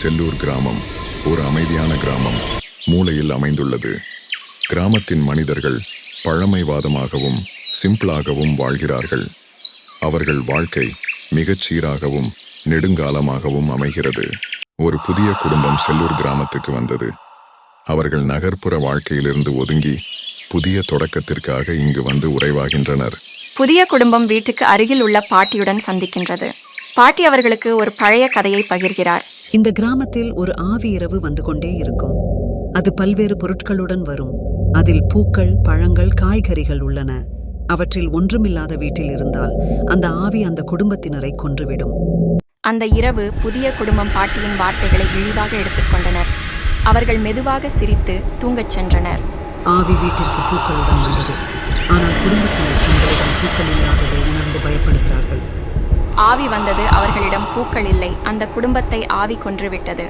செல்லூர் கிராமம் ஒரு அமைதியான கிராமம், மூலையில் அமைந்துள்ளது. கிராமத்தின் மனிதர்கள் பழமைவாதமாகவும் சிம்பிளாகவும் வாழ்கிறார்கள். அவர்கள் வாழ்க்கை மிகச் சீராகவும் நெடுங்காலமாகவும் அமைகிறது. ஒரு புதிய குடும்பம் செல்லூர் கிராமத்துக்கு வந்தது. அவர்கள் நகர்ப்புற வாழ்க்கையிலிருந்து ஒதுங்கி புதிய தொடக்கத்திற்காக இங்கு வந்து உறைவாகின்றனர். புதிய குடும்பம் வீட்டுக்கு அருகில் உள்ள பாட்டியுடன் சந்திக்கின்றது. பாட்டி அவர்களுக்கு ஒரு பழைய கதையை பகிர்கிறார். இந்த கிராமத்தில் ஒரு ஆவி இரவு வந்து கொண்டே இருக்கும். அது பல்வேறு பொருட்களுடன் வரும். அதில் பூக்கள், பழங்கள், காய்கறிகள் உள்ளன. அவற்றில் ஒன்றுமில்லாத வீட்டில் இருந்தால் அந்த ஆவி அந்த குடும்பத்தினரை கொன்றுவிடும். அந்த இரவு புதிய குடும்பம் பாட்டியின் வார்த்தைகளை இழிவாக எடுத்துக்கொண்டனர். அவர்கள் மெதுவாக சிரித்து தூங்கச் சென்றனர். ஆவி வீட்டிற்கு பூக்களுடன் வந்தது. ஆனால் குடும்பத்தினர் தங்களிடம் பூக்கள் இல்லாததை உணர்ந்து பயப்படுகிறார்கள். ஆவி வந்தது, அவர்களிடம் பூக்கள் இல்லை. அந்த குடும்பத்தை ஆவி கொன்றுவிட்டது.